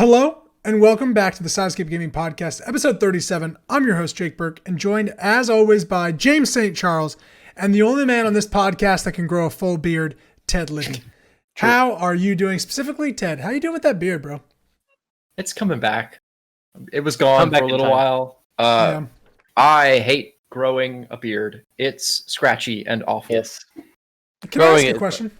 Hello, and welcome back to the Sidescape Gaming Podcast, episode 37. I'm your host, Jake Burke, and joined, as always, by James St. Charles, and the only man on this podcast that can grow a full beard, Ted Libby. How are you doing? Specifically, Ted, how you doing with that beard, bro? It's coming back. It was gone for a little while. I hate growing a beard. It's scratchy and awful. Yes. Can I ask you a question?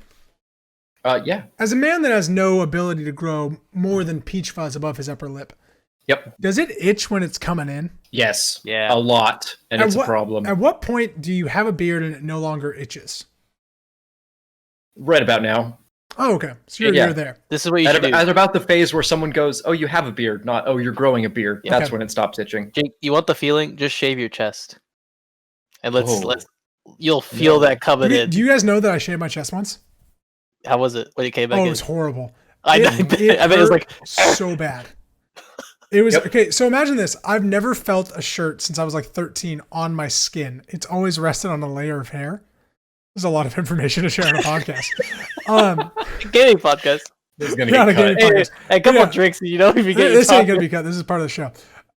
Yeah. As a man that has no ability to grow more than peach fuzz above his upper lip, Yep. does it itch when it's coming in? Yes. Yeah. A lot, and it's a problem. At what point do you have a beard and it no longer itches? Right about now. Oh, okay. So you're there. This is what you should do. At about the phase where someone goes, "Oh, you have a beard," not "Oh, you're growing a beard." Yeah. That's when it stops itching. Jake, you want the feeling? Just shave your chest, and you'll feel that coming in. Do you guys know that I shaved my chest once? How was it when you came back? Oh, in? it was horrible. I bet it was like so bad. It was okay. So imagine this. I've never felt a shirt since I was like 13 on my skin. It's always rested on a layer of hair. There's a lot of information to share on a podcast. gaming podcast. This is gonna get cut. Hey, a couple of drinks, you know, if you get this ain't gonna be cut. This is part of the show.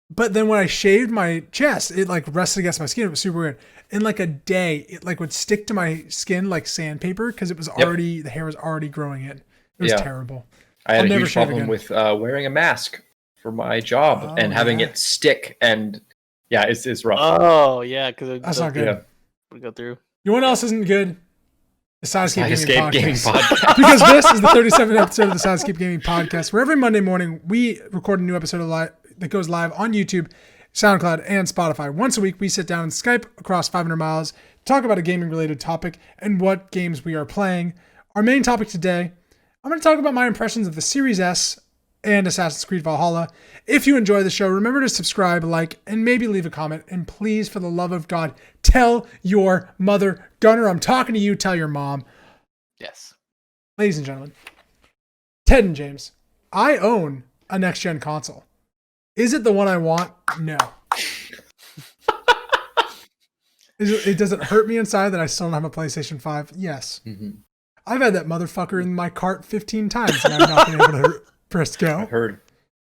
But then when I shaved my chest, it like rested against my skin. It was super weird. In like a day, it like would stick to my skin like sandpaper because it was already the hair was already growing in. It was terrible. I had a huge problem with wearing a mask for my job and having it stick, and it's rough. Oh yeah, because that's not good. We go through. You know what else isn't good? The Sidescape Gaming Podcast. Because this is the 37th episode of the Sidescape Gaming Podcast, where every Monday morning we record a new episode that goes live on YouTube, SoundCloud, and Spotify. Once a week, we sit down and Skype across 500 miles, talk about a gaming-related topic and what games we are playing. Our main topic today, I'm going to talk about my impressions of the Series S and Assassin's Creed Valhalla. If you enjoy the show, remember to subscribe, like, and maybe leave a comment. And please, for the love of God, tell your mother. Gunner, I'm talking to you. Tell your mom. Yes. Ladies and gentlemen, Ted and James, I own a next-gen console. Is it the one I want? No. Does it hurt me inside that I still don't have a PlayStation 5? Yes. Mm-hmm. I've had that motherfucker in my cart 15 times and I've not been able to press go. I've heard.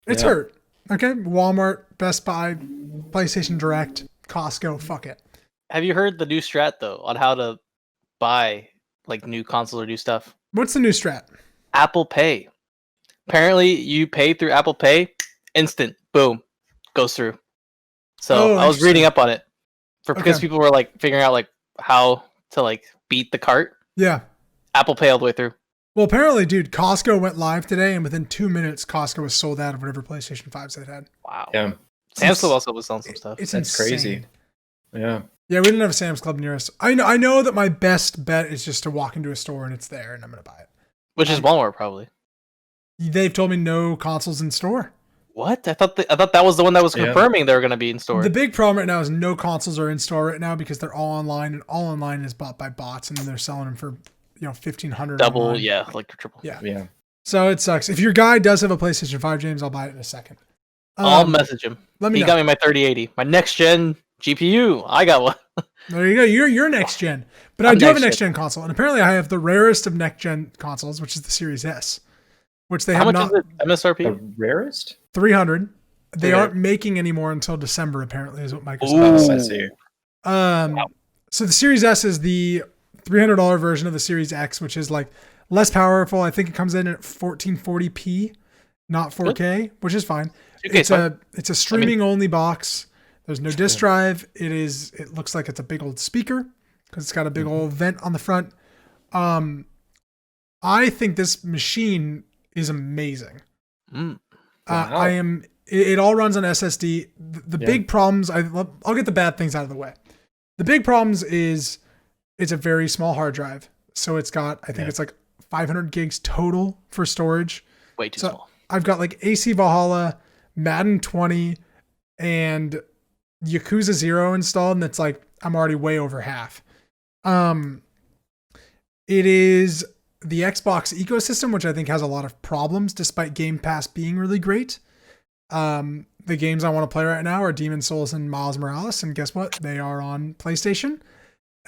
It's hurt. Okay? Walmart, Best Buy, PlayStation Direct, Costco, fuck it. Have you heard the new strat, though, on how to buy like new console or new stuff? What's the new strat? Apple Pay. Apparently, you pay through Apple Pay, instant, boom, goes through. So I was reading up on it because people were like figuring out like how to like beat the cart. Yeah. Apple Pay all the way through. Well, apparently, dude, Costco went live today, and within 2 minutes, Costco was sold out of whatever PlayStation 5s they had. Wow. Yeah. Sam's Club also was selling some stuff. It's That's insane. crazy. Yeah. Yeah, we didn't have a Sam's Club near us. I know that my best bet is just to walk into a store and it's there, and I'm going to buy it. Which is Walmart, probably. They've told me no consoles in store. What? I thought that was the one that was confirming they were going to be in store. The big problem right now is no consoles are in store right now because they're all online, and all online is bought by bots, and they're selling them for $1,500. Double, online. like triple. Yeah. So it sucks. If your guy does have a PlayStation 5, James, I'll buy it in a second. I'll message him. He got me my 3080, my next gen GPU. I got one. There you go. You're next gen, but I do have a next gen console, and apparently I have the rarest of next gen consoles, which is the Series S, which they have not. How much is it? MSRP? The rarest? 300. They aren't making anymore until December. Apparently, is what Microsoft said. I see. So the Series S is the $300 version of the Series X, which is like less powerful. I think it comes in at 1440p, not 4K, which is fine. It's a streaming only box. There's no disk drive. It looks like it's a big old speaker because it's got a big old vent on the front. I think this machine is amazing. Wow. It all runs on SSD. The big problems, I'll get the bad things out of the way. The big problems is it's a very small hard drive. So it's got, I think it's like 500 gigs total for storage. Way too small. I've got like AC Valhalla, Madden 20, and Yakuza 0 installed, and it's like I'm already way over half. It is the Xbox ecosystem, which I think has a lot of problems despite Game Pass being really great. The games I want to play right now are Demon's Souls and Miles Morales, and guess what? They are on PlayStation.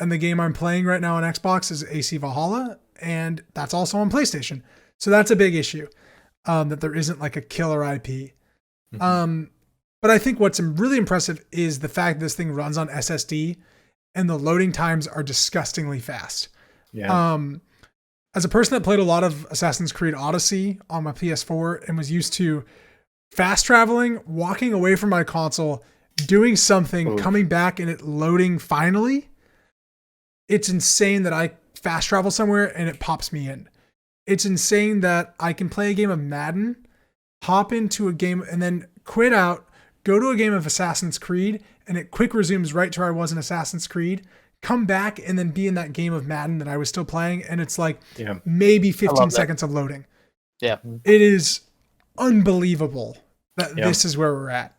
And the game I'm playing right now on Xbox is AC Valhalla, and that's also on PlayStation. So that's a big issue. that there isn't like a killer IP. But I think what's really impressive is the fact this thing runs on SSD and the loading times are disgustingly fast. Yeah. As a person that played a lot of Assassin's Creed Odyssey on my PS4 and was used to fast traveling, walking away from my console, doing something, coming back and it loading finally, it's insane that I fast travel somewhere and it pops me in. It's insane that I can play a game of Madden, hop into a game and then quit out, go to a game of Assassin's Creed, and it quick resumes right to where I was in Assassin's Creed, come back and then be in that game of Madden that I was still playing. And it's like maybe 15 seconds of loading. Yeah. It is unbelievable that this is where we're at.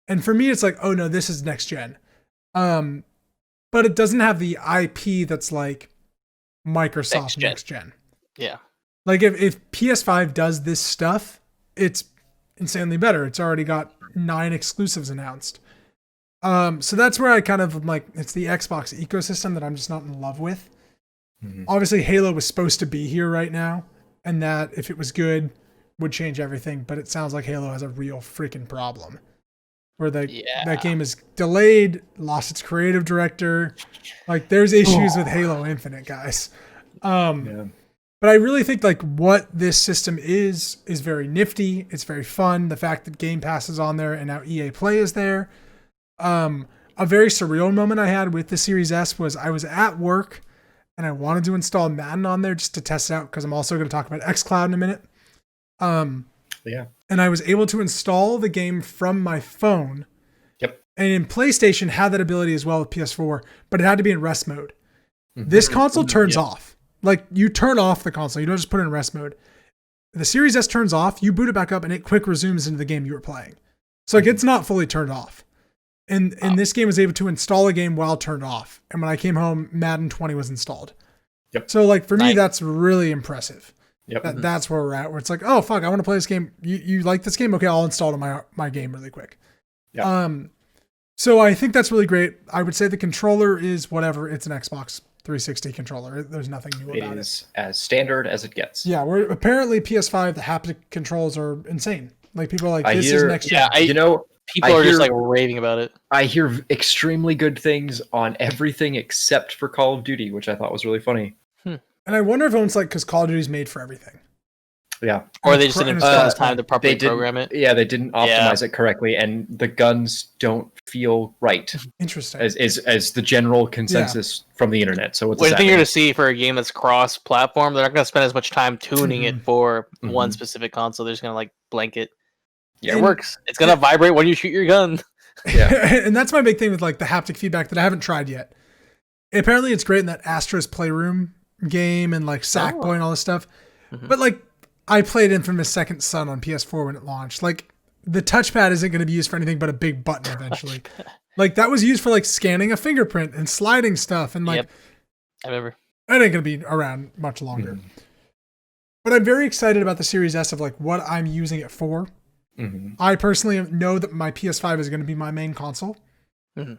And for me, it's like, oh no, this is next gen. But it doesn't have the IP that's like Microsoft next gen. Yeah. Like if PS5 does this stuff, it's insanely better. It's already got 9 exclusives announced. So that's where I kind of like, it's the Xbox ecosystem that I'm just not in love with. Obviously Halo was supposed to be here right now, and that if it was good would change everything, but it sounds like Halo has a real freaking problem where that game is delayed, lost its creative director. Like there's issues with Halo Infinite, guys. But I really think like what this system is very nifty. It's very fun. The fact that Game Pass is on there and now EA Play is there. A very surreal moment I had with the Series S was I was at work and I wanted to install Madden on there just to test it out because I'm also going to talk about XCloud in a minute. And I was able to install the game from my phone. Yep. And in PlayStation had that ability as well with PS4, but it had to be in rest mode. This console turns off. Like you turn off the console. You don't just put it in rest mode. The Series S turns off, you boot it back up and it quick resumes into the game you were playing. So like it's not fully turned off. And this game was able to install a game while turned off. And when I came home, Madden 20 was installed. Yep. So like for me, that's really impressive. Yep. That's where we're at, where it's like, oh fuck, I want to play this game. You like this game? Okay, I'll install it on my game really quick. Yep. So I think that's really great. I would say the controller is whatever. It's an Xbox 360 controller. There's nothing new about it. It is as standard as it gets. Yeah, we're apparently PS5, the haptic controls are insane. Like people are like, this is next gen. People are just like raving about it. I hear extremely good things on everything except for Call of Duty, which I thought was really funny. And I wonder if it's like because Call of Duty is made for everything. Yeah. Or they just didn't spend time to properly program it. Yeah, they didn't optimize it correctly, and the guns don't feel right. Interesting. As the general consensus from the internet. So what I think you're going to see for a game that's cross-platform, they're not going to spend as much time tuning it for one specific console. They're just going to like blanket. Yeah, it works. It's going to vibrate when you shoot your gun. Yeah. And that's my big thing with like the haptic feedback that I haven't tried yet. Apparently it's great in that Astra's Playroom game and like Sackboy and all this stuff. But like I played Infamous Second Son on PS4 when it launched. Like the touchpad isn't going to be used for anything but a big button eventually. Like that was used for like scanning a fingerprint and sliding stuff. And like, I remember. That ain't going to be around much longer. But I'm very excited about the Series S of like what I'm using it for. I personally know that my PS5 is going to be my main console.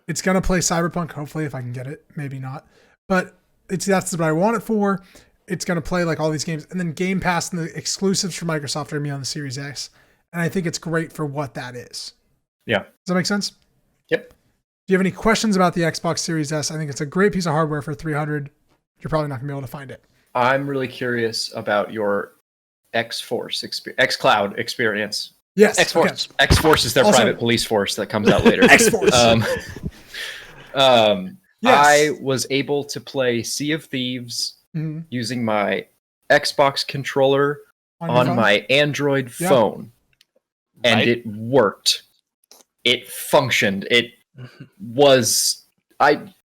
It's going to play Cyberpunk, hopefully, if I can get it. Maybe not. But that's what I want it for. It's going to play like all these games. And then Game Pass and the exclusives for Microsoft are going to be on the Series X. And I think it's great for what that is. Yeah. Does that make sense? Yep. Do you have any questions about the Xbox Series S? I think it's a great piece of hardware for $300. You're probably not going to be able to find it. I'm really curious about your XCloud experience. Yes. X-Force. Okay. X-Force is their private police force that comes out later. X-Force. Yes. I was able to play Sea of Thieves using my Xbox controller on my Android phone. And it worked. It functioned. It was...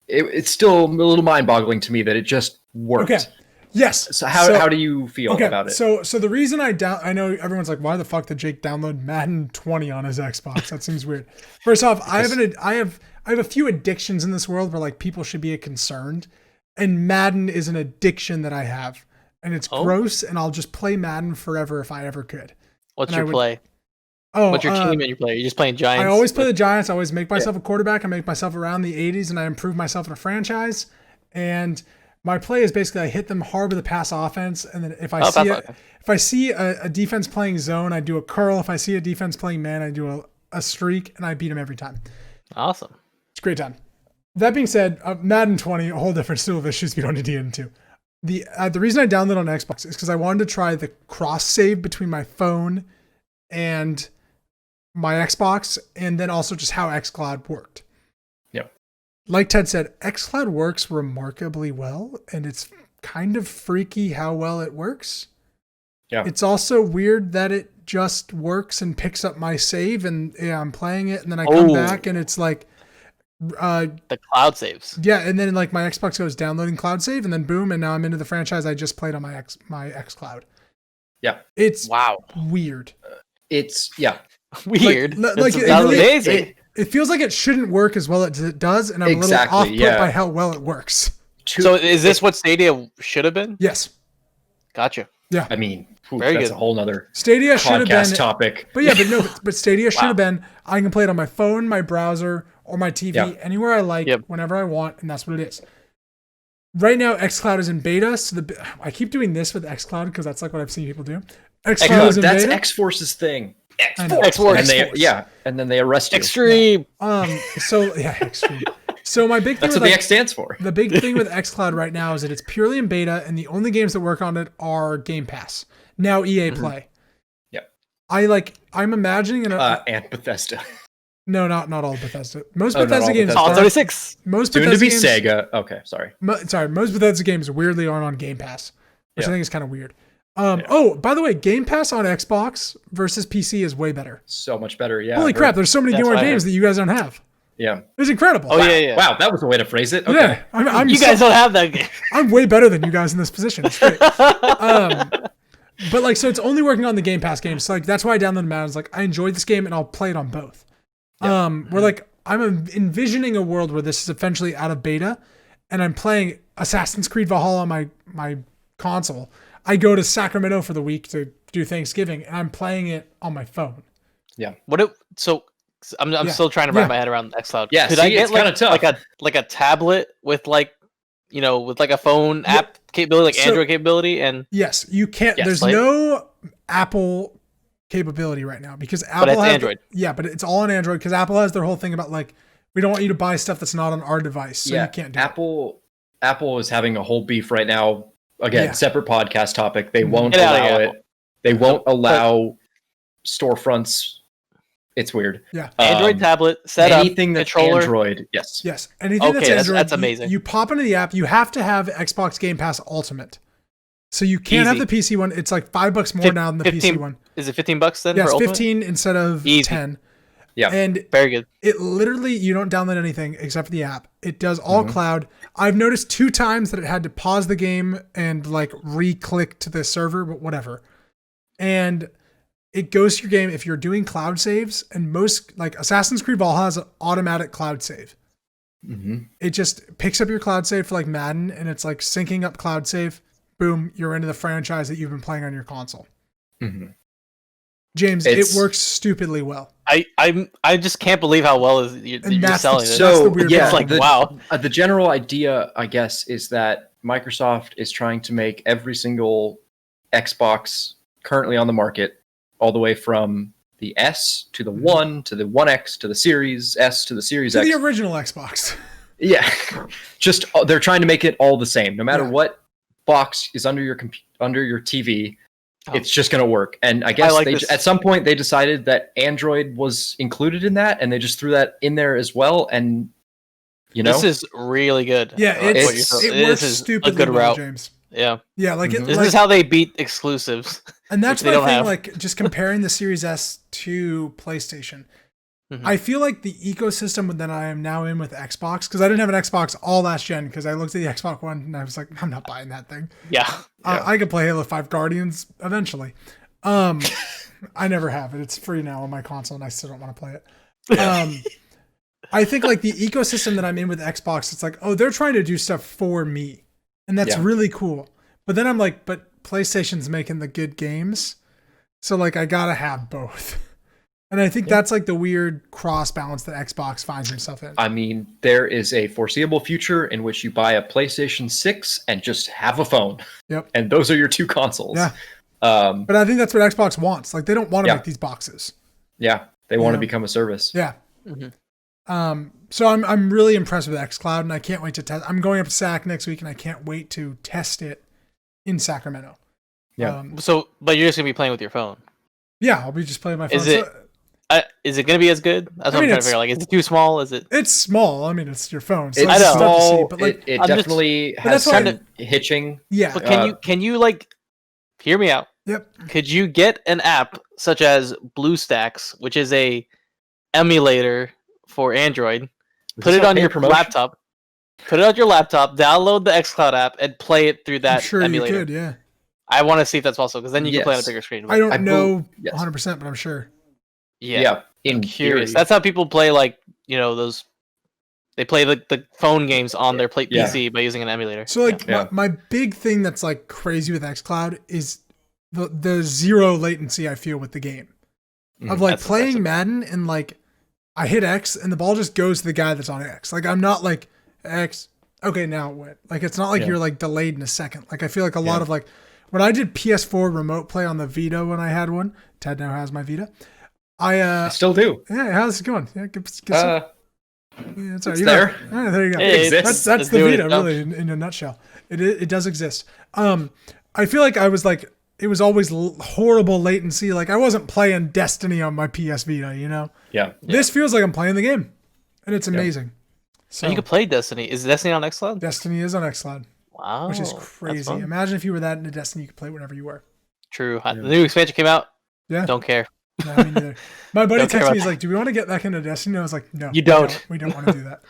It's still a little mind-boggling to me that it just worked. Okay. Yes. So how do you feel about it? So the reason I know everyone's like, why the fuck did Jake download Madden 20 on his Xbox? That seems weird. First off, I have a few addictions in this world where like people should be concerned, and Madden is an addiction that I have, and it's gross. And I'll just play Madden forever if I ever could. What's your play? What's your team that you play? You're just playing Giants. I always play the Giants. I always make myself a quarterback. I make myself around the 80s, and I improve myself in a franchise. And my play is basically I hit them hard with a pass offense, and then if I see a defense playing zone, I do a curl. If I see a defense playing man, I do a streak, and I beat them every time. Awesome. It's a great time. That being said, Madden 20, a whole different slew of issues we don't need to get into. The reason I downloaded on Xbox is because I wanted to try the cross save between my phone and my Xbox, and then also just how XCloud worked. Yep. Like Ted said, XCloud works remarkably well, and it's kind of freaky how well it works. Yeah. It's also weird that it just works and picks up my save, and I'm playing it, and then I come back, and it's like the cloud saves. Yeah, and then like my Xbox goes downloading cloud save, and then boom, and now I'm into the franchise I just played on my XCloud. Yeah. It's wow. Weird. It's weird. Like it amazing. It feels like it shouldn't work as well as it does, and I'm a little off-put by how well it works. So is this what Stadia should have been? Yes. Gotcha. Yeah. I mean, very that's good. a whole nother Stadia should have been topic. But Stadia should have been I can play it on my phone, my browser, or my TV, anywhere I like, whenever I want, and that's what it is. Right now, XCloud is in beta, so I keep doing this with XCloud because that's like what I've seen people do. XCloud is in that's beta. X-Force's thing. X-Force. And then they arrest you. Extreme. Extreme. So my big thing that's what the X stands for. The big thing with XCloud right now is that it's purely in beta, and the only games that work on it are Game Pass. Now EA Play. Yeah. I'm imagining and Bethesda. No, not all Bethesda. Most Bethesda games. All 36. Most soon Bethesda to be games, Sega. Okay, sorry. Most Bethesda games weirdly aren't on Game Pass, which I think is kind of weird. Oh, by the way, Game Pass on Xbox versus PC is way better. So much better. Yeah. Holy crap! There's so many more games that you guys don't have. Yeah. It's incredible. Oh yeah. Wow, that was a way to phrase it. Okay. Yeah, I'm you guys don't have that game. I'm way better than you guys in this position. It's great. But so it's only working on the Game Pass games. So that's why I downloaded Madden. It's like I enjoyed this game and I'll play it on both. Yeah. I'm envisioning a world where this is eventually out of beta, and I'm playing Assassin's Creed Valhalla on my console. I go to Sacramento for the week to do Thanksgiving, and I'm playing it on my phone. Yeah. I'm still trying to wrap my head around XCloud. Yeah. Could I get like a tablet with with a phone app capability, Android capability, and yes, you can't. There's no Apple capability right now because Apple has Android. But it's all on Android because Apple has their whole thing about we don't want you to buy stuff that's not on our device, so you can't do it. Apple is having a whole beef right now. Again, separate podcast topic. They won't allow it. They won't allow storefronts. It's weird. Yeah. Android tablet, setup, anything that's controller. Android. Yes. Yes. Anything that's Android. That's amazing. You pop into the app. You have to have Xbox Game Pass Ultimate. So you can't have the PC one. It's like $5 more now than the PC one. Is it $15 then? Yes, for Ultimate? 15 instead of 10. Yeah. And very good. It literally, you don't download anything except for the app. It does all cloud. I've noticed 2 times that it had to pause the game and re-click to the server, but whatever. And it goes to your game if you're doing cloud saves, and most Assassin's Creed Valhalla has an automatic cloud save. Mm-hmm. It just picks up your cloud save for Madden, and it's syncing up cloud save. Boom, you're into the franchise that you've been playing on your console. Mm-hmm. James, it works stupidly well. I just can't believe how well you're selling it. So that's the weird it's wow. The general idea, I guess, is that Microsoft is trying to make every single Xbox currently on the market, all the way from the S to the 1 to the 1X to the Series S to the Series X. The original Xbox. Yeah. Just they're trying to make it all the same. No matter what box is under your TV, it's just going to work. And I guess at some point they decided that Android was included in that, and they just threw that in there as well. And this is really good. Yeah, it works stupidly a good well, route. James. Yeah. Yeah, this is how they beat exclusives. And that's my thing, just comparing the Series S to PlayStation. Mm-hmm. I feel like the ecosystem that I am now in with Xbox, because I didn't have an Xbox all last gen, because I looked at the Xbox One and I was like, I'm not buying that thing. Yeah. I could play Halo 5 Guardians eventually. I never have it. It's free now on my console and I still don't want to play it. I think the ecosystem that I'm in with Xbox, it's they're trying to do stuff for me. And that's really cool. But then I'm but PlayStation's making the good games. So I gotta have both. And I think that's like the weird cross balance that Xbox finds himself in. I mean, there is a foreseeable future in which you buy a PlayStation 6 and just have a phone. Yep. And those are your two consoles. Yeah. But I think that's what Xbox wants. Like, they don't want to make these boxes. Yeah. They want to become a service. Yeah. So I'm really impressed with XCloud, and I can't wait to test. I'm going up to SAC next week, and I can't wait to test it in Sacramento. Yeah. But you're just gonna be playing with your phone. Yeah, I'll be just playing my phone. Is it going to be as good? That's what I'm trying to figure out. Like, is it too small? Is it? It's small. I mean, it's your phone. So it's it's small. tough to see, but like, it definitely has some hitching. Yeah. But can you like hear me out? Yep. Could you get an app such as BlueStacks, which is a emulator for Android? Put it on your laptop. Put it on your laptop. Download the XCloud app and play it through that emulator. You could, yeah. I want to see if that's possible because then you can play on a bigger screen. I don't know 100%, but I'm sure. Yeah. In curious. theory. That's how people play, like, those. They play the phone games on their PC by using an emulator. So like my big thing that's like crazy with XCloud is the zero latency I feel with the game. Of like playing Madden and like I hit X and the ball just goes to the guy that's on X. Like I'm not like X. Okay, now what? Like it's not like you're like delayed in a second. Like I feel like a lot of like when I did PS4 remote play on the Vita when I had one. Ted now has my Vita. I still do. Yeah, how's it going? Yeah, it's there. There you go. It exists. That's the Vita, really, in a nutshell. It does exist. I feel like I was like, it was always horrible latency. Like I wasn't playing Destiny on my PS Vita, you know? Yeah. This feels like I'm playing the game, and it's amazing. So you can play Destiny. Is Destiny on XCloud? Destiny is on XCloud. Wow. Which is crazy. Imagine if you were that into Destiny, you could play whenever you were. True. The new expansion came out. Yeah. Don't care. No, me neither. My buddy texted me, he's like, do we want to get back into Destiny? I was like, no. You don't. We don't want to do that.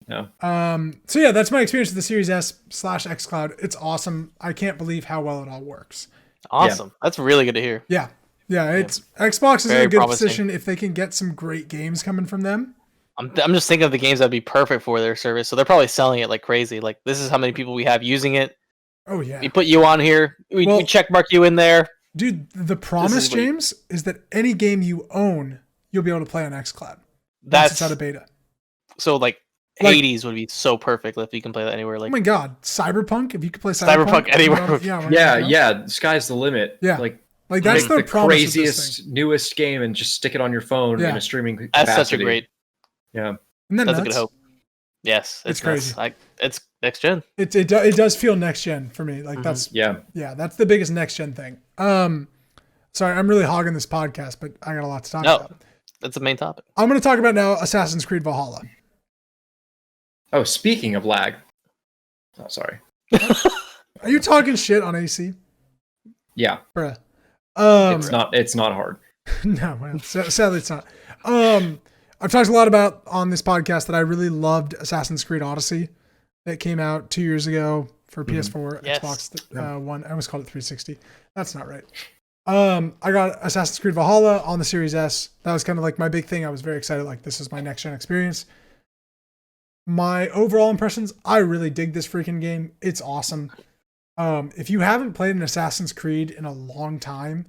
No. So yeah, that's my experience with the Series S/XCloud. It's awesome. I can't believe how well it all works. Awesome. That's really good to hear. Yeah. Yeah. It's Xbox is in a good promising position if they can get some great games coming from them. I'm just thinking of the games that'd be perfect for their service. So they're probably selling it like crazy. Like this is how many people we have using it. Oh yeah. We put you on here. We check mark you in there. Dude, the promise, James, is that any game you own, you'll be able to play on XCloud. That's out of beta. So like Hades would be so perfect if you can play that anywhere. Like, oh my god, Cyberpunk! If you could play Cyberpunk anywhere, yeah, sky's the limit. Yeah, like that's the craziest, newest game, and just stick it on your phone in a streaming capacity. That's such a great. Yeah, that's a good hope. Yes, it's crazy. Like it's next gen. It does feel next gen for me. Like that's that's the biggest next gen thing. Sorry, I'm really hogging this podcast, but I got a lot to talk about. That's the main topic. I'm going to talk about now Assassin's Creed Valhalla. Oh, speaking of lag. Oh, sorry. Are you talking shit on AC? Yeah. Bruh. It's not hard. No, well, sadly it's not. I've talked a lot about on this podcast that I really loved Assassin's Creed Odyssey that came out 2 years ago for PS4, Xbox One. I almost called it 360. That's not right. I got Assassin's Creed Valhalla on the Series S. That was kind of like my big thing. I was very excited. Like, this is my next gen experience. My overall impressions, I really dig this freaking game. It's awesome. If you haven't played an Assassin's Creed in a long time,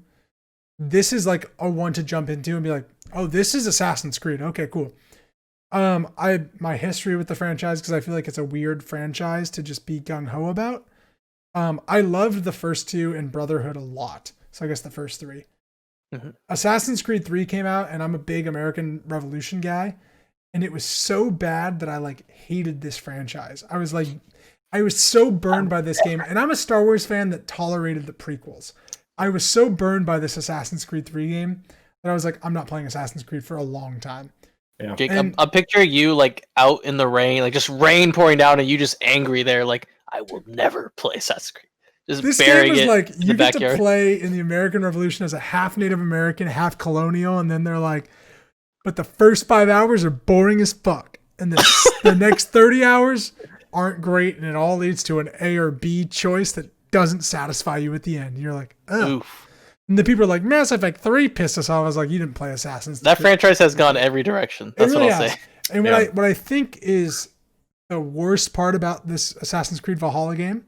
this is like a one to jump into and be like, oh, this is Assassin's Creed. Okay, cool. My history with the franchise, because I feel like it's a weird franchise to just be gung-ho about. I loved the first two and Brotherhood a lot. So I guess the first three. Mm-hmm. Assassin's Creed 3 came out, and I'm a big American Revolution guy. And it was so bad that I like hated this franchise. I was so burned by this game. And I'm a Star Wars fan that tolerated the prequels. I was so burned by this Assassin's Creed 3 game that I was like, I'm not playing Assassin's Creed for a long time. Yeah. Jake, I'm picturing you like out in the rain, like just rain pouring down, and you just angry there, like I will never play Assassin's Creed. Just this game was like you get to play in the American Revolution as a half Native American, half colonial, and then they're like, but the first 5 hours are boring as fuck, and the next 30 hours aren't great, and it all leads to an A or B choice that doesn't satisfy you at the end. And you're like, oh. And the people are like, Mass Effect 3 pissed us off. I was like, you didn't play Assassin's. That franchise has gone every direction. That's really what I'll say. And what I think is the worst part about this Assassin's Creed Valhalla game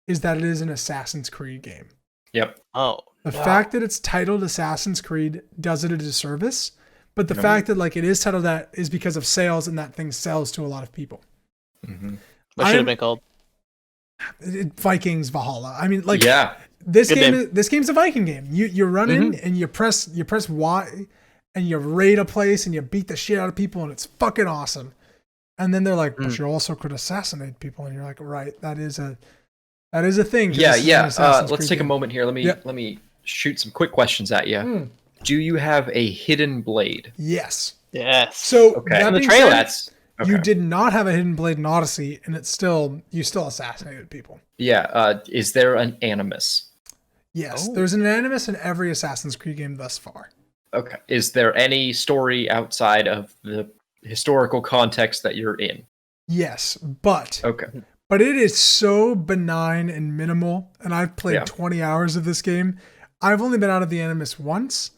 is that it is an Assassin's Creed game. Yep. Oh. The fact that it's titled Assassin's Creed does it a disservice, But the fact that like it is titled that is because of sales, and that thing sells to a lot of people. What should have been called? Vikings Valhalla. I mean, like, this game's a Viking game. You run in and you press Y, and you raid a place and you beat the shit out of people, and it's fucking awesome. And then they're like, but you also could assassinate people, and you're like, right, that is a thing. Let's take a moment here. Let me shoot some quick questions at you. Do you have a hidden blade? Yes. So in the trailer, you did not have a hidden blade in Odyssey, and you still assassinated people. Yeah. Is there an animus? Yes, there's an animus in every Assassin's Creed game thus far. Okay. Is there any story outside of the historical context that you're in? Yes, but it is so benign and minimal, and I've played 20 hours of this game. I've only been out of the animus once,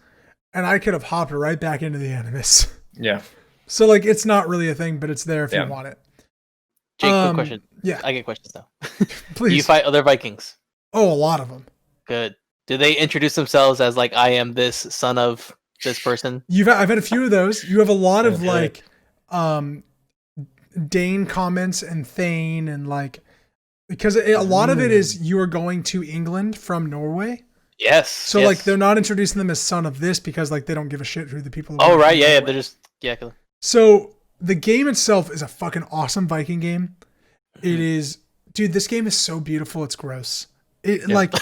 and I could have hopped right back into the animus. Yeah. So like it's not really a thing, but it's there if you want it. Jake, quick question. Yeah. I get questions now. Please. Do you fight other Vikings? Oh, a lot of them. Good. Do they introduce themselves as like, I am this son of this person? I've had a few of those. You have a lot of like Dane comments and Thane, and like, because a lot of it is you are going to England from Norway. Yes. So like they're not introducing them as son of this because like they don't give a shit who the people are. Oh right, yeah, they're just cool. So the game itself is a fucking awesome Viking game. It is, dude, this game is so beautiful, it's gross. Like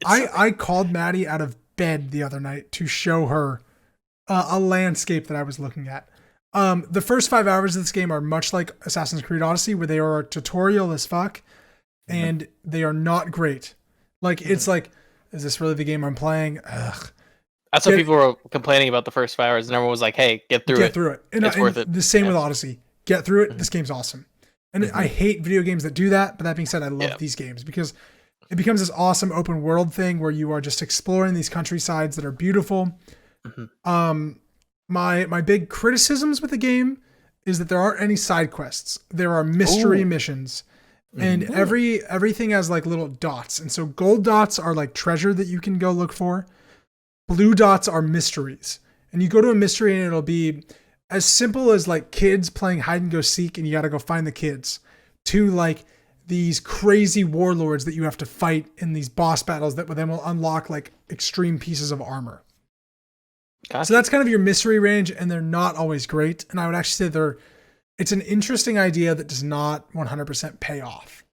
I called Maddie out of bed the other night to show her a landscape that I was looking at. The first 5 hours of this game are much like Assassin's Creed Odyssey, where they are tutorial as fuck, and they are not great. Like it's like, is this really the game I'm playing? Ugh. That's what people were complaining about the first 5 hours, and everyone was like, "Hey, get through it. And it's worth it." The same with Odyssey. Get through it. This game's awesome. And I hate video games that do that. But that being said, I love these games because it becomes this awesome open world thing where you are just exploring these countrysides that are beautiful. My big criticisms with the game is that there aren't any side quests. There are mystery missions. And everything has like little dots. And so gold dots are like treasure that you can go look for. Blue dots are mysteries. And you go to a mystery and it'll be as simple as like kids playing hide and go seek and you got to go find the kids, to like these crazy warlords that you have to fight in these boss battles that then will unlock like extreme pieces of armor. Gotcha. So that's kind of your mystery range, and they're not always great. And I would actually say it's an interesting idea that does not 100% pay off.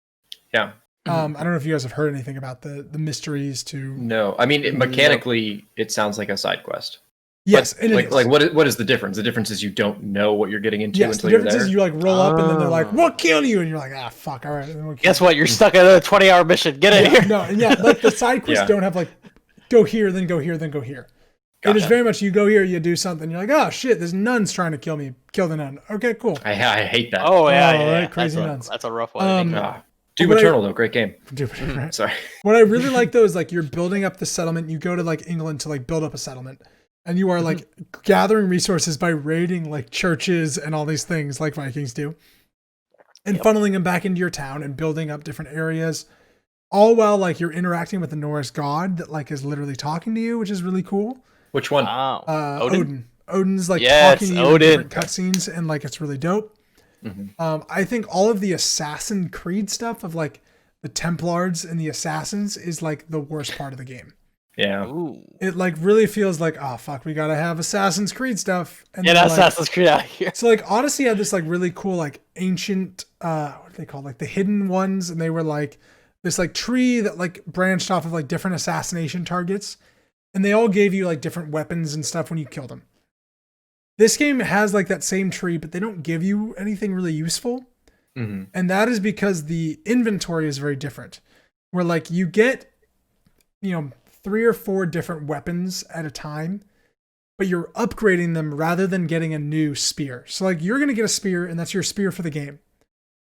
Yeah. I don't know if you guys have heard anything about the mysteries to. No, I mean, mechanically, it sounds like a side quest. Yes, but, and like what is the difference? The difference is you don't know what you're getting into until you're there. The difference is you like roll up and then they're like, "We'll kill you," and you're like, "Ah, fuck, all right." Guess what? You're stuck in a 20-hour mission. Get in here. No, like the side quests don't have like go here, then go here, then go here. Gotcha. It is very much you go here, you do something, you're like, "Oh shit, this nun's trying to kill me. Kill the nun." Okay, cool. I hate that. Oh yeah. Right, crazy nuns. That's a rough one. Doom Eternal though, great game. Right. Sorry. What I really like though is like you're building up the settlement. You go to like England to like build up a settlement, and you are like gathering resources by raiding like churches and all these things like Vikings do, and funneling them back into your town and building up different areas, all while like you're interacting with the Norse god that like is literally talking to you, which is really cool. Which one? Wow. Odin. Odin's like talking to you in different cutscenes, and like it's really dope. I think all of the Assassin's Creed stuff of like the Templars and the Assassins is like the worst part of the game. Yeah. Ooh. It like really feels like, oh fuck, we gotta have Assassin's Creed stuff. And get Assassin's Creed out of here. So like Odyssey had this like really cool like ancient what do they call, like the hidden ones, and they were like this like tree that like branched off of like different assassination targets, and they all gave you like different weapons and stuff when you killed them. This game has like that same tree, but they don't give you anything really useful. And that is because the inventory is very different, where like you get, 3 or 4 different weapons at a time, but you're upgrading them rather than getting a new spear. So like you're going to get a spear, and that's your spear for the game.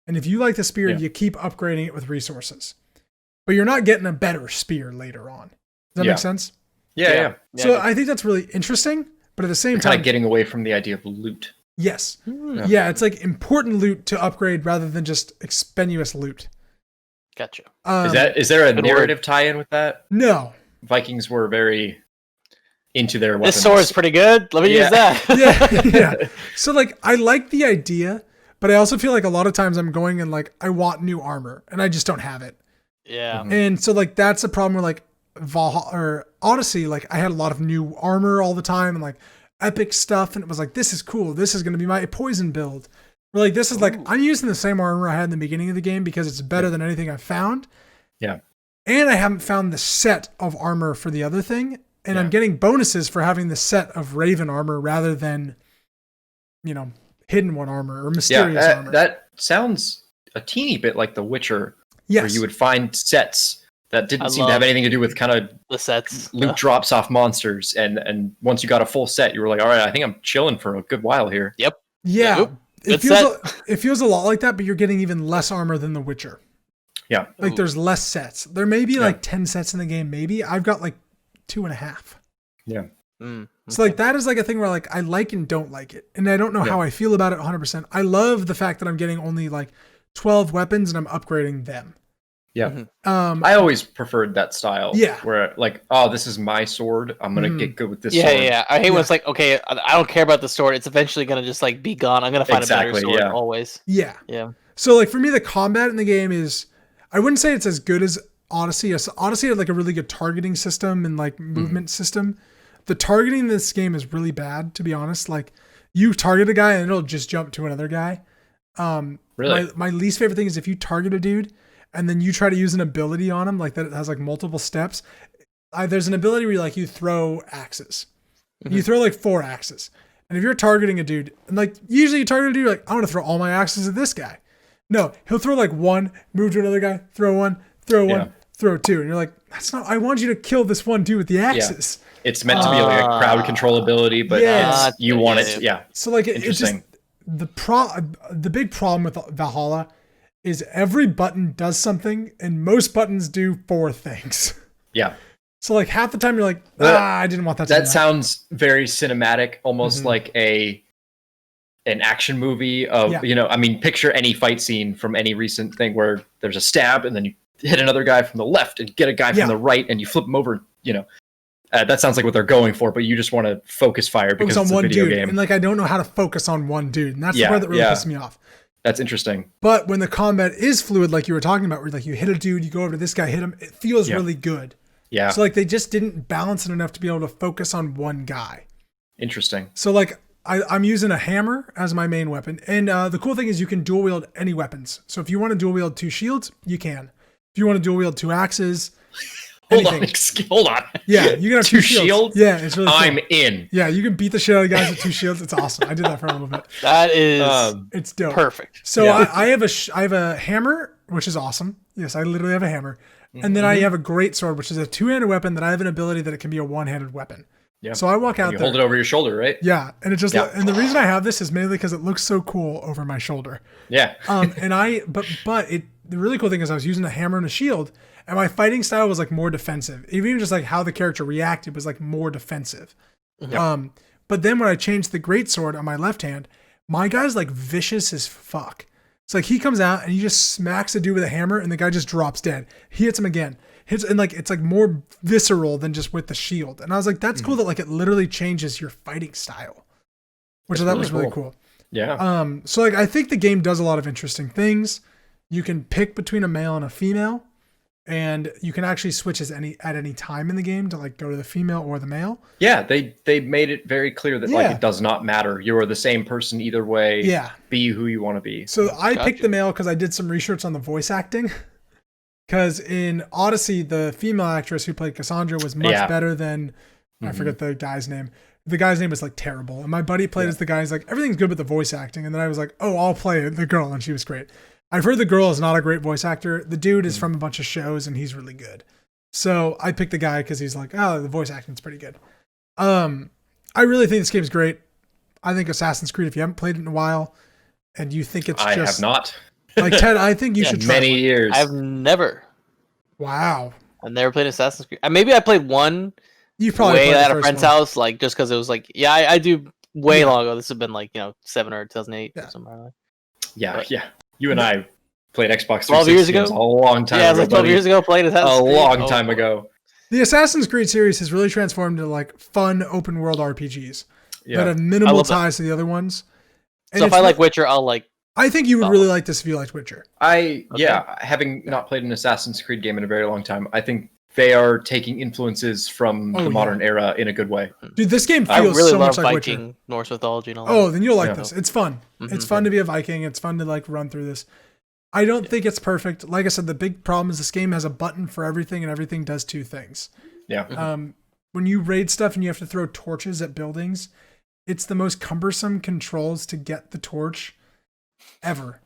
And if you like the spear, you keep upgrading it with resources, but you're not getting a better spear later on. Does that make sense? Yeah. So I think that's really interesting. But at the same time, kind of getting away from the idea of loot. Yes. Yeah, it's like important loot to upgrade rather than just expensive loot. Gotcha. Is there a narrative tie-in with that? No. Vikings were very into their weapons. This sword is pretty good. Let me use Yeah, that. yeah. So like, I like the idea, but I also feel like a lot of times I'm going and like, I want new armor and I just don't have it. Yeah. And so like, that's a problem where like Valhalla or Odyssey, like I had a lot of new armor all the time and like epic stuff. And it was like, this is cool. This is going to be my poison build. Or like, this is like, I'm using the same armor I had in the beginning of the game because it's better than anything I've found. Yeah. And I haven't found the set of armor for the other thing. And I'm getting bonuses for having the set of Raven armor rather than, you know, hidden one armor or mysterious armor. That sounds a teeny bit like The Witcher, yes. where you would find sets that didn't seem to have anything to do with kind of the sets. Loot drops off monsters. And once you got a full set, you were like, all right, I think I'm chilling for a good while here. Yep. Yeah. Yep. It feels a lot like that, but you're getting even less armor than The Witcher. Yeah. Like there's less sets. There may be like 10 sets in the game, maybe. I've got like 2.5. Yeah. So like that is like a thing where like I like and don't like it. And I don't know how I feel about it 100%. I love the fact that I'm getting only like 12 weapons and I'm upgrading them. Yeah. I always preferred that style. Yeah. Where like, oh, this is my sword. I'm going to get good with this sword. Yeah. I hate when it's like, okay, I don't care about the sword. It's eventually going to just like be gone. I'm going to find a better sword always. Yeah. Yeah. So like for me, the combat in the game is, I wouldn't say it's as good as Odyssey. Odyssey had like a really good targeting system and like movement system. The targeting in this game is really bad, to be honest. Like you target a guy and it'll just jump to another guy. Really? My least favorite thing is if you target a dude and then you try to use an ability on him, like that it has like multiple steps. There's an ability where you throw axes. You throw like 4 axes. And if you're targeting a dude, and like usually you target a dude, like I want to throw all my axes at this guy. No, he'll throw like 1, move to another guy, throw 1, throw 1, throw 2. And you're like, that's not, I want you to kill this one dude with the axes. Yeah. It's meant to be like a crowd controllability, but you want it. Yeah. So like it's just the big problem with Valhalla is every button does something and most buttons do 4 things. Yeah. So like half the time you're like, I didn't want that. That sounds very cinematic, almost like an action movie of, you know, I mean, picture any fight scene from any recent thing where there's a stab and then you hit another guy from the left and get a guy from the right and you flip him over, you know. That sounds like what they're going for, but you just want to focus fire because it's a video game. And like, I don't know how to focus on one dude. And that's the part that really pisses me off. That's interesting. But when the combat is fluid, like you were talking about, where like you hit a dude, you go over to this guy, hit him, it feels really good. Yeah. So like they just didn't balance it enough to be able to focus on one guy. Interesting. So like I'm using a hammer as my main weapon. And the cool thing is you can dual wield any weapons. So if you want to dual wield 2 shields, you can. If you want to dual wield 2 axes, Hold on. Yeah, you can have 2 shields. Yeah, it's really cool. I'm in. Yeah, you can beat the shit out of guys with 2 shields. It's awesome. I did that for a little bit. That is it's dope. Perfect. So I have a hammer, which is awesome. Yes, I literally have a hammer. And then I have a great sword, which is a 2-handed weapon that I have an ability that it can be a 1-handed weapon. Yeah. So I walk out there. You hold it over your shoulder, right? Yeah, and it just and the reason I have this is mainly because it looks so cool over my shoulder. Yeah. The really cool thing is I was using a hammer and a shield. And my fighting style was like more defensive. Even just like how the character reacted was like more defensive. Yep. But then when I changed the greatsword on my left hand, my guy's like vicious as fuck. It's like he comes out and he just smacks a dude with a hammer and the guy just drops dead. He hits him again. And like it's like more visceral than just with the shield. And I was like, that's cool that like it literally changes your fighting style. Which I thought was really cool. Yeah. So like I think the game does a lot of interesting things. You can pick between a male and a female. And you can actually switch at any time in the game to like go to the female or the male. Yeah, they made it very clear that like it does not matter. You are the same person either way. Yeah. Be who you want to be. So I picked the male because I did some research on the voice acting. Because in Odyssey, the female actress who played Cassandra was much better than I forget the guy's name. The guy's name was like terrible. And my buddy played as the guy. He's like, everything's good with the voice acting. And then I was like, oh, I'll play the girl. And she was great. I've heard the girl is not a great voice actor. The dude is from a bunch of shows and he's really good. So I picked the guy because he's like, oh, the voice acting's pretty good. I really think this game's great. I think Assassin's Creed, if you haven't played it in a while and you think it's I have not. Like Ted, I think you should try many years. I've never. Wow. I've never played Assassin's Creed. Maybe I played one you probably way at a friend's house, like just because it was like, I do way long ago. This has been like, 7 or 2008 or something like that. Yeah. You and I played Xbox 12 years ago? A long time ago. Yeah, like 12 years ago, played Assassin's Creed. A long time ago. The Assassin's Creed series has really transformed into like fun open world RPGs that have minimal ties to the other ones. And so if I like Witcher, I'll like. I think you would really like this if you liked Witcher. Having not played an Assassin's Creed game in a very long time, I think they are taking influences from the modern era in a good way. Dude, this game feels really so love much like Viking, Witcher. Norse mythology and all that. Oh, then you'll like this. It's fun. It's fun to be a Viking. It's fun to like run through this. I don't think it's perfect. Like I said, the big problem is this game has a button for everything, and everything does two things. Yeah. When you raid stuff and you have to throw torches at buildings, it's the most cumbersome controls to get the torch ever.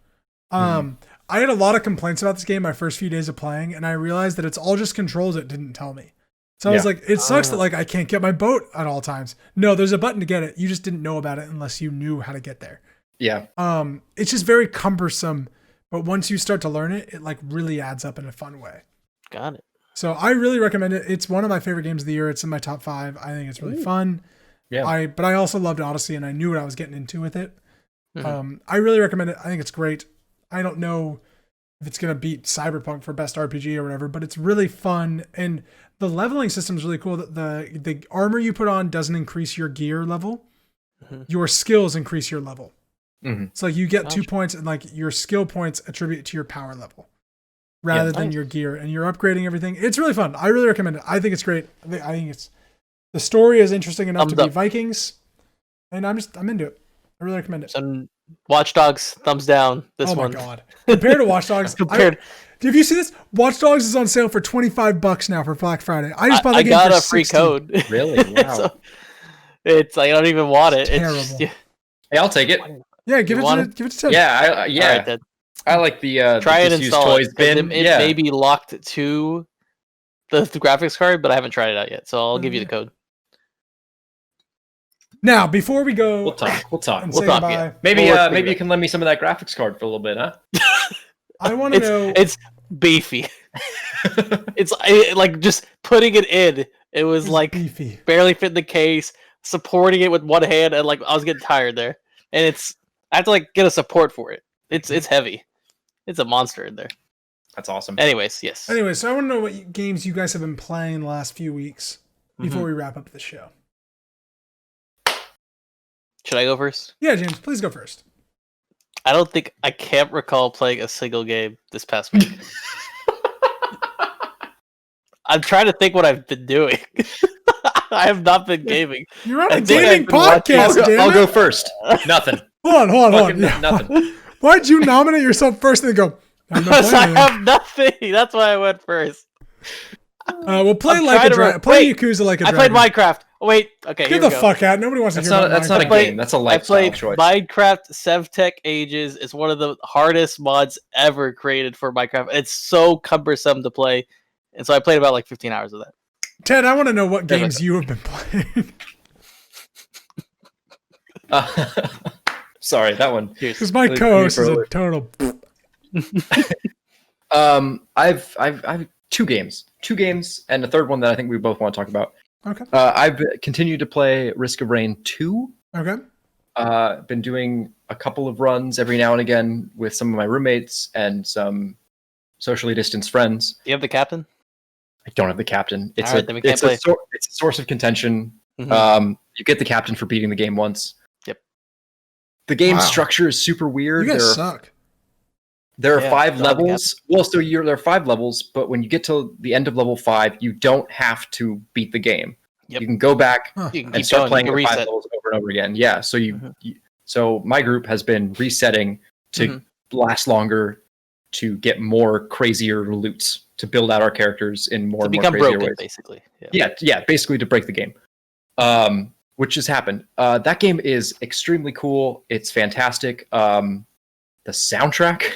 I had a lot of complaints about this game my first few days of playing, and I realized that it's all just controls it didn't tell me. So I was like, it sucks that like I can't get my boat at all times. No, there's a button to get it. You just didn't know about it unless you knew how to get there. Yeah. It's just very cumbersome, but once you start to learn it, it like really adds up in a fun way. Got it. So I really recommend it. It's one of my favorite games of the year. It's in my top 5. I think it's really fun. Yeah. But I also loved Odyssey, and I knew what I was getting into with it. I really recommend it. I think it's great. I don't know if it's going to beat Cyberpunk for best RPG or whatever, but it's really fun. And the leveling system is really cool. The armor you put on doesn't increase your gear level. Your skills increase your level. So like you get 2 points, and like your skill points attribute to your power level rather than your gear, and you're upgrading everything. It's really fun. I really recommend it. I think it's great. I think it's the story is interesting enough to be Vikings, and I'm into it. I really recommend it. So Watch Dogs, thumbs down. This one. Oh my god! Compared to Watch Dogs, have you seen this? Watch Dogs is on sale for $25 now for Black Friday. I just bought the game got for a free 60. code. Really? Wow. So, it's like I don't even want it. Terrible. It's just, Hey, I'll take it. Yeah, give it to Tim. Yeah, Right, I like the try and disused install toys it. bin. It may be locked to the graphics card, but I haven't tried it out yet. So I'll give you the code. Now, before we go, We'll talk. We'll talk, goodbye, yeah. Maybe you can lend me some of that graphics card for a little bit, huh? I want to know. It's beefy. It's like just putting it in. It was like beefy. Barely fit in the case. Supporting it with one hand, and like I was getting tired there. And I have to like get a support for it. It's heavy. It's a monster in there. That's awesome. Anyways, yes. Anyway, so I want to know what games you guys have been playing the last few weeks before we wrap up the show. Should I go first? Yeah, James, please go first. I can't recall playing a single game this past week. I'm trying to think what I've been doing. I have not been gaming. You're on a gaming podcast, I'll go first. Nothing. Hold on. Yeah. Nothing. Why'd you nominate yourself first and then go, because I have nothing. That's why I went first. We'll play like a dragon. Play Yakuza like a dragon. I played Minecraft. Oh, wait. Okay, Get the fuck out. Nobody wants to hear about That's not a game. That's a lifestyle choice. I played Minecraft SevTech Ages. It's one of the hardest mods ever created for Minecraft. It's so cumbersome to play. And so I played about like 15 hours of that. Ted, I want to know what games you have been playing. Sorry, that one. Because my co-host is a total. I've two games, and a third one that I think we both want to talk about. Okay. I've continued to play Risk of Rain 2. Okay. Been doing a couple of runs every now and again with some of my roommates and some socially distanced friends. Do you have the captain? I don't have the captain. It's it's a source of contention. Mm-hmm. You get the captain for beating the game once. Yep. The game structure is super weird. You guys suck. There are 5 levels. Well, so there are 5 levels, but when you get to the end of level 5, you don't have to beat the game. Yep. You can go back and start playing the 5 reset levels over and over again. Yeah. So so my group has been resetting to last longer, to get more crazier loots, to build out our characters in more and more crazier ways. Basically. Yeah, basically to break the game. Which has happened. That game is extremely cool. It's fantastic. The soundtrack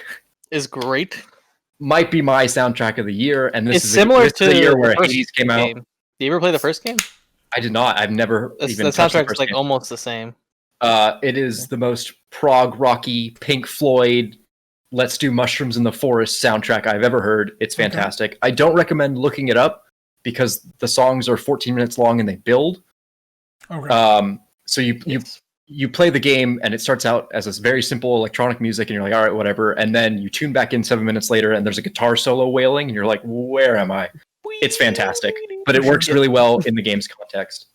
is great. Might be my soundtrack of the year, and this is similar to the year where Hades came out. Did you ever play the first game? I did not. I've never even the touched the soundtrack's first like game. almost the same. It is the most prog rocky Pink Floyd, let's do mushrooms in the forest soundtrack I've ever heard. It's fantastic. Okay. I don't recommend looking it up because the songs are 14 minutes long and they build. Okay. So you play the game and it starts out as this very simple electronic music and you're like, all right, whatever. And then you tune back in 7 minutes later and there's a guitar solo wailing and you're like, where am I? It's fantastic, but it works really well in the game's context.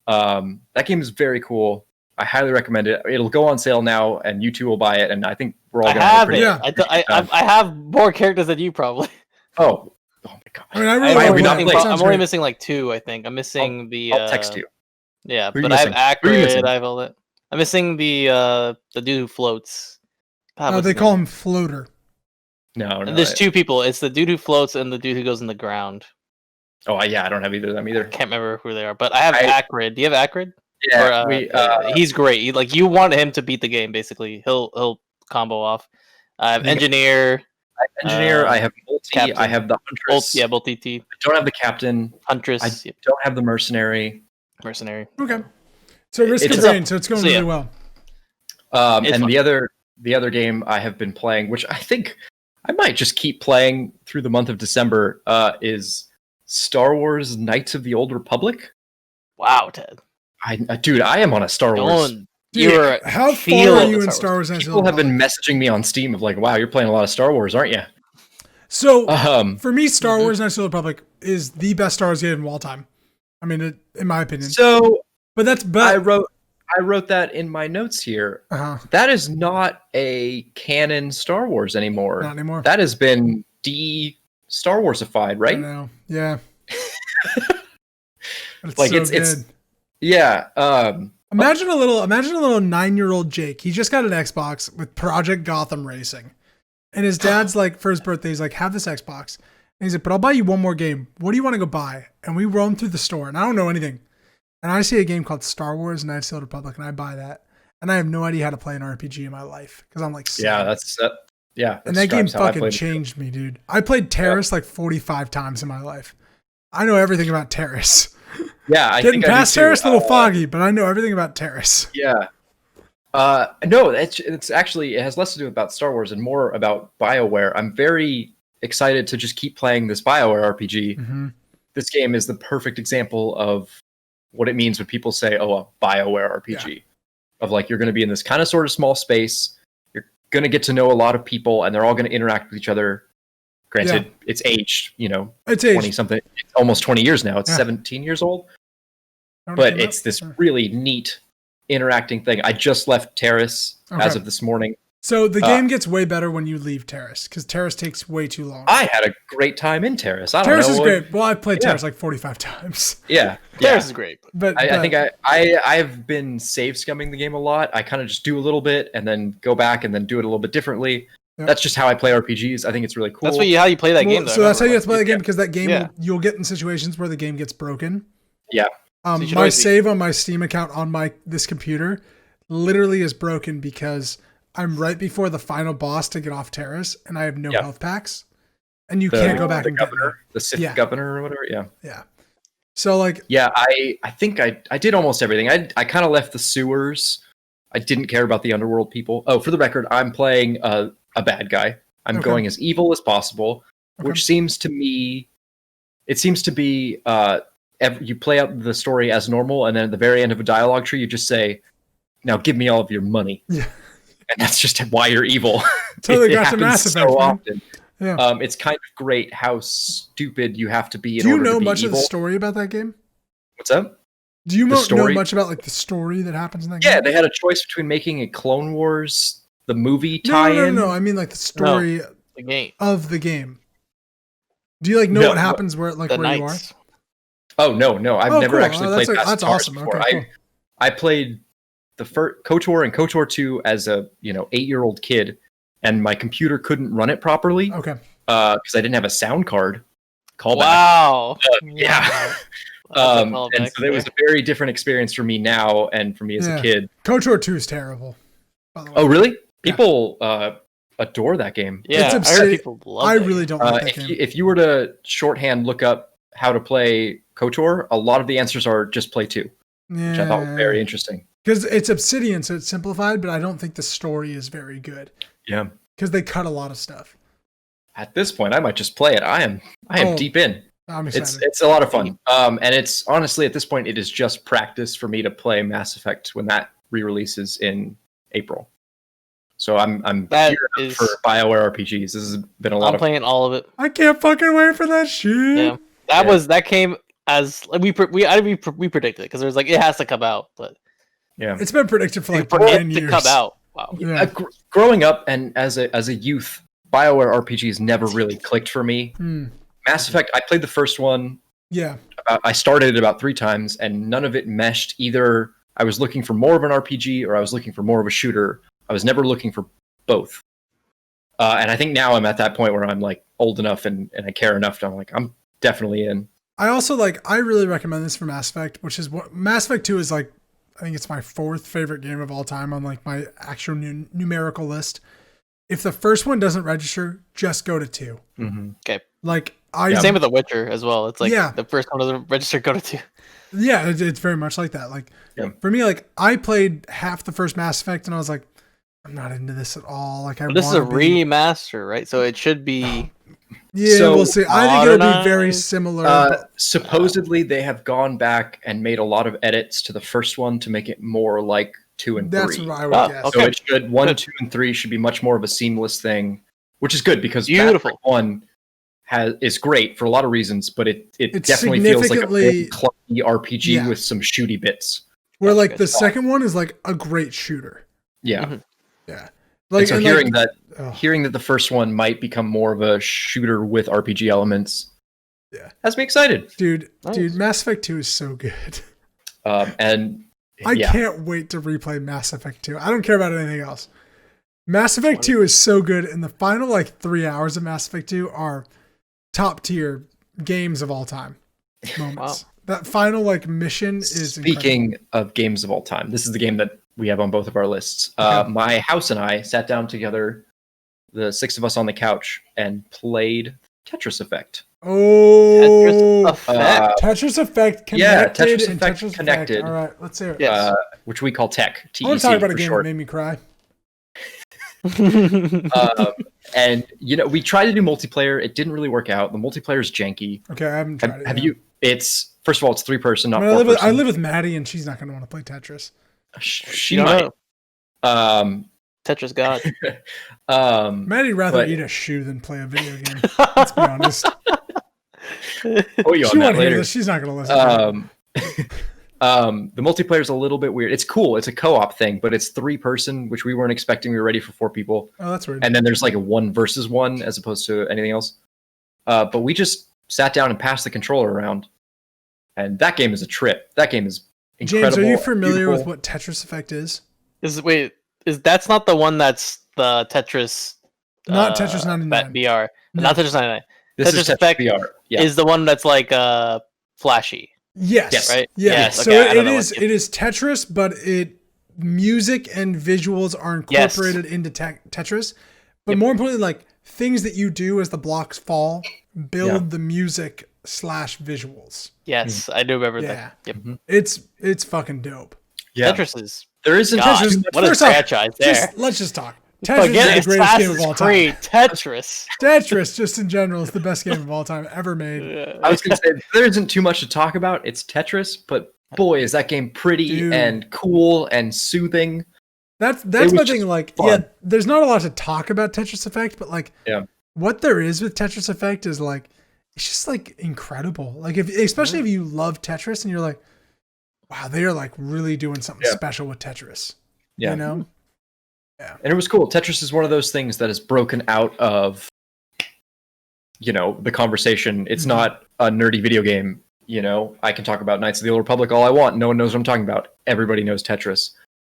That game is very cool. I highly recommend it. It'll go on sale now, and you two will buy it. And I think we're all going to have it. I have more characters than you probably. Oh my god! I mean, I'm only missing like 2. I think I'm missing I'll text you. Yeah, but I have Acrid. I have all that. I'm missing the dude who floats. God, they call him Floater. No. And there's 2 people. It's the dude who floats and the dude who goes in the ground. Oh yeah, I don't have either of them either. I can't remember who they are, but I have Acrid. Do you have Acrid? Yeah, he's great. You want him to beat the game. Basically, he'll combo off. I have Engineer. I have Multi. Captain. I have the Huntress. Multi T. I don't have the Captain. Huntress. I don't have the Mercenary. Okay. So Risk of Rain. So it's going really well. And fun. the other game I have been playing, which I think I might just keep playing through the month of December, is Star Wars: Knights of the Old Republic. Wow, Ted. Dude, I am on a Star Wars. How far are you in Star Wars? People have been messaging me on Steam of like, wow, you're playing a lot of Star Wars, aren't you? So for me, Star Wars: Knights of the Republic is the best Star Wars game of all time. I mean, in my opinion. I wrote that in my notes here. That is not a canon Star Wars anymore. Not anymore. That has been Star Warsified, right? I know. Yeah. It's like so it's good. Yeah. Imagine a little 9-year-old Jake. He just got an Xbox with Project Gotham Racing. And his dad's like, for his birthday, he's like, have this Xbox. And he's like, but I'll buy you one more game. What do you want to go buy? And we roam through the store, and I don't know anything. And I see a game called Star Wars: Knights of the Republic, and I buy that. And I have no idea how to play an RPG in my life because I'm like, 7. Yeah, that's and that game fucking changed me, dude. I played Terrace like 45 times in my life. I know everything about Terrace. Yeah, I getting think past Terrace a little foggy, but I know everything about Terrace. Yeah. No, it's actually, it has less to do about Star Wars and more about BioWare. I'm very excited to just keep playing this BioWare RPG. Mm-hmm. This game is the perfect example of what it means when people say, "Oh, a BioWare RPG," of like you're going to be in this kind of sort of small space. You're going to get to know a lot of people, and they're all going to interact with each other. Granted, it's aged, it's 20 something, almost 20 years now. It's 17 years old, but it's this really neat interacting thing. I just left Terrace as of this morning. So the game gets way better when you leave Terrace because Terrace takes way too long. I had a great time in Terrace. Terrace is great. Well, I've played Terrace like 45 times. Yeah, Terrace is great. But I think I've been save scumming the game a lot. I kind of just do a little bit and then go back and then do it a little bit differently. Yep. That's just how I play RPGs. I think it's really cool. That's how you play that game. Though, so that's how you have to play the game because that game you'll get in situations where the game gets broken. Yeah. My save on my Steam account on this computer literally is broken because I'm right before the final boss to get off Terrace, and I have no health packs, and you can't go back and get the Sith governor or whatever. Yeah. So I think I did almost everything. I kind of left the sewers. I didn't care about the underworld people. Oh, for the record, I'm playing a bad guy. I'm going as evil as possible, which seems to me, it seems to be you play out the story as normal, and then at the very end of a dialogue tree, you just say, "Now give me all of your money." Yeah. And that's just why you're evil. Totally got some Mass Effect, so often. Yeah. It's kind of great how stupid you have to be. Do you know much of the story about that game? What's up? Do you know much about like the story that happens in that game? Yeah, they had a choice between making a Clone Wars, the movie tie-in. No. I mean like the story of the game. Do you know what happens where you are? Oh no! I've never actually played. That's awesome. Before. Okay, cool. I played the first KOTOR and KOTOR 2 as a 8-year-old kid, and my computer couldn't run it properly. Okay. Because I didn't have a sound card. Wow. Yeah. And so it was a very different experience for me now and for me as a kid. KOTOR 2 is terrible. Oh really? People adore that game. Yeah, it's I heard people love it. I really don't like that game. If you were to shorthand look up how to play KOTOR, a lot of the answers are just play 2, which I thought was very interesting. Because it's Obsidian, so it's simplified, but I don't think the story is very good. Yeah. Because they cut a lot of stuff. At this point, I might just play it. I am deep in. I'm excited. It's a lot of fun. And it's honestly at this point, it is just practice for me to play Mass Effect when that re-releases in April. So I'm geared up for BioWare RPGs. This has been a lot of fun. I'm playing all of it. I can't fucking wait for that shit. Yeah. That came as we predicted because it was like it has to come out, but yeah, it's been predicted for like for 10 it years to come out. Wow. Yeah. Growing up and as a youth, BioWare RPGs never really clicked for me. Mass Effect, I played the first one. Yeah. I started it about 3 times, and none of it meshed. Either I was looking for more of an RPG, or I was looking for more of a shooter. I was never looking for both. And I think now I'm at that point where I'm like old enough and I care enough. I'm like, I'm definitely in. I also I really recommend this for Mass Effect, which is what Mass Effect 2 is like. I think it's my 4th favorite game of all time on like my actual numerical list. If the first one doesn't register, just go to 2. Okay. Like same with The Witcher as well. It's like the first one doesn't register, go to 2. Yeah, it's very much like that. Like for me, like I played half the first Mass Effect and I was like, I'm not into this at all. Like this is a remaster, right? So it should be. Yeah, so, we'll see. I think it'll be very similar. Supposedly, they have gone back and made a lot of edits to the first one to make it more like 2 and 3. That's what I would guess. So it should 1, 2, and 3 should be much more of a seamless thing, which is good because Mass Effect 1 is great for a lot of reasons, but it definitely feels like a big clunky RPG with some shooty bits. Where like the second one is like a great shooter. Yeah. Yeah. Like so hearing that the first one might become more of a shooter with RPG elements, has me excited. Dude, Mass Effect 2 is so good. And I can't wait to replay Mass Effect 2. I don't care about anything else. Mass Effect 2 is so good, and the final like 3 hours of Mass Effect 2 are top tier games of all time moments. That final like mission is Speaking incredible. Of games of all time, this is the game that we have on both of our lists. My house and I sat down together, the 6 of us on the couch, and played Tetris Effect. Oh, Tetris Effect connected. Yeah, Tetris Effect connected. All right, let's hear it. Yes. Which we call Tech. TEC I want to talk about a game short. that made me cry. And we tried to do multiplayer. It didn't really work out. The multiplayer is janky. Okay, I haven't tried it. Have you? It's first of all, it's 3-person, not 4-person. I live with Maddie, and she's not going to want to play Tetris. She might. Tetris God. Maddie'd rather eat a shoe than play a video game. Let's be honest. She won't hear this. She's not going to listen. The multiplayer is a little bit weird. It's cool. It's a co-op thing, but it's 3-person, which we weren't expecting. We were ready for 4 people. Oh, that's weird. And then there's like a 1 versus 1 as opposed to anything else. But we just sat down and passed the controller around, and that game is a trip. That game is incredible. James, are you familiar with what Tetris Effect is? That's not the one that's the Tetris? Not Tetris 99. VR. No. Not Tetris 99. This Tetris is Effect VR. Yeah. is the one that's like flashy. Yes. Right? Yeah. Yes. So Okay, it is Tetris, but music and visuals are incorporated into Tetris. But more importantly, like things that you do as the blocks fall build the music / visuals. Yes, I do remember that. Yep. It's fucking dope. Yeah. Tetris is. There isn't Tetris. What a franchise there. Let's just talk. Tetris is the greatest game of all time. Tetris, just in general, is the best game of all time ever made. I was going to say, there isn't too much to talk about. It's Tetris, but boy, is that game pretty and cool and soothing. That's my thing. Like, fun. There's not a lot to talk about Tetris Effect, but like, what there is with Tetris Effect is like, it's just like incredible. Like, especially if you love Tetris and you're like, wow, they are like really doing something special with Tetris. Yeah. You know? Yeah. And it was cool. Tetris is one of those things that is broken out of, the conversation. It's not a nerdy video game. I can talk about Knights of the Old Republic all I want. No one knows what I'm talking about. Everybody knows Tetris.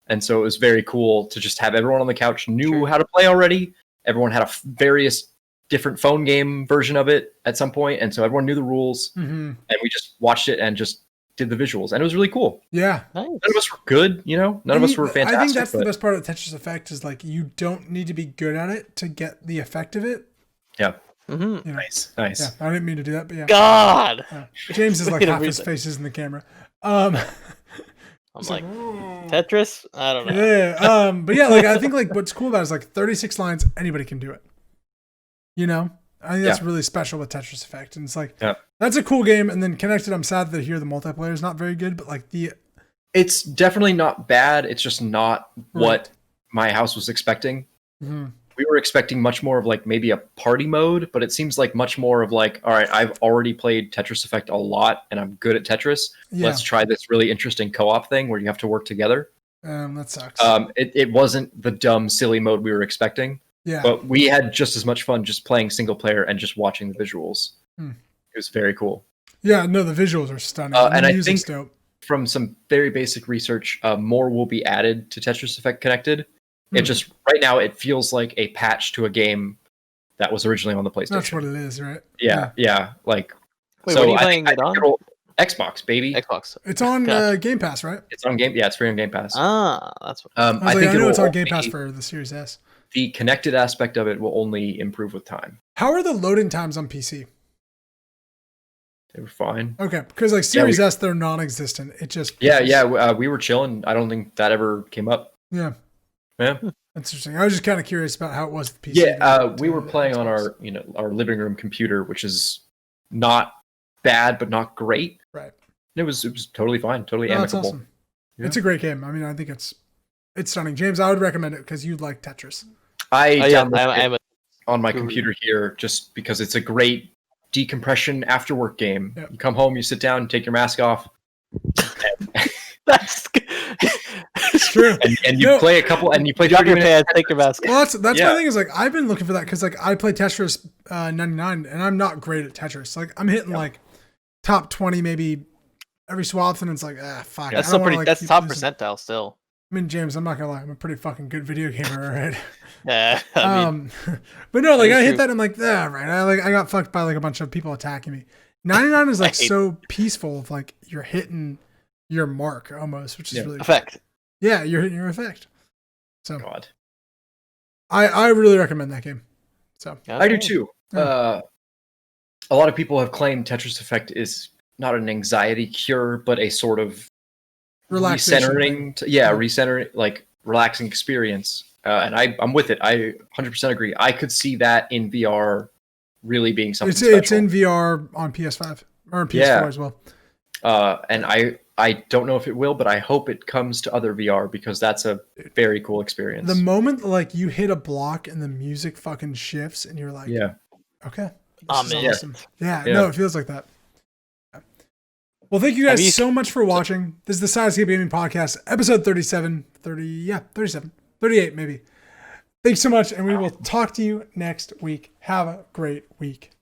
And so it was very cool to just have everyone on the couch knew how to play already. Everyone had a various different phone game version of it at some point. And so everyone knew the rules. And we just watched it and just did the visuals, and it was really cool. Yeah. Nice. None of us were good, None of us were fantastic. I think that's the best part of Tetris Effect is like you don't need to be good at it to get the effect of it. Yeah. Nice. Yeah, I didn't mean to do that, but yeah. God. James is like half his face is in the camera. I'm like Tetris. I don't know. Yeah. But yeah, like I think like what's cool about it is like 36 lines, anybody can do it. I think that's really special with Tetris Effect, and it's like that's a cool game. And then Connected, I'm sad that here the multiplayer is not very good, but like it's definitely not bad. It's just not what my house was expecting. we were expecting much more of like maybe a party mode, but it seems like much more of like, all right, I've already played Tetris Effect a lot and I'm good at Tetris. Yeah. Let's try this really interesting co-op thing where you have to work together. That sucks. It wasn't the dumb, silly mode we were expecting. Yeah. But we had just as much fun just playing single player and just watching the visuals. It was very cool. Yeah, no, the visuals are stunning. And I think dope. From some very basic research, more will be added to Tetris Effect Connected. It just right now it feels like a patch to a game that was originally on the PlayStation. That's what it is, right? Yeah. Like, wait, what are you playing it on? Xbox, baby. Xbox. It's on Game Pass, right? It's on Game. Yeah, it's free on Game Pass. That's what. I know it's on Game Pass for the Series S. The connected aspect of it will only improve with time. How are the loading times on PC? They were fine. Okay, because like Series S, they're non-existent. It just we were chilling. I don't think that ever came up. Yeah. That's interesting. I was just kind of curious about how it was with PC. Yeah, we were playing on our living room computer, which is not bad but not great. Right. It was totally fine, totally amicable. That's awesome. Yeah. It's a great game. I mean, I think it's stunning. James, I would recommend it because you like Tetris. I downloaded it on my computer here just because it's a great decompression after work game. Yep. You come home, you sit down, take your mask off. That's it's true. And you play a couple, and you play drop your pants, take your mask. Well, that's my thing is like I've been looking for that because like I play Tetris 99, and I'm not great at Tetris. Like I'm hitting like top 20 maybe every so often, and it's like fuck. Yeah, that's still pretty. That's top percentile still. I mean, James, I'm not gonna lie, I'm a pretty fucking good video gamer, right? Yeah. But no, like I hit that, and I'm like, right. I got fucked by like a bunch of people attacking me. 99 is like so peaceful, of like you're hitting your mark almost, which is really effect. Cool. Yeah, you're hitting your effect. So God, I really recommend that game. So I do too. Yeah. A lot of people have claimed Tetris Effect is not an anxiety cure, but a sort of recentering, recentering, like relaxing experience. And I'm with it. I 100% agree. I could see that in VR really being something special. It's in VR on PS5 or on PS4 as well. And I don't know if it will, but I hope it comes to other VR because that's a very cool experience. The moment like you hit a block and the music fucking shifts and you're like, okay, this is awesome. Yeah, no, it feels like that. Well, thank you guys so much for watching. This is the Sidescape Gaming Podcast, episode 37, 38 maybe. Thanks so much, and we will talk to you next week. Have a great week.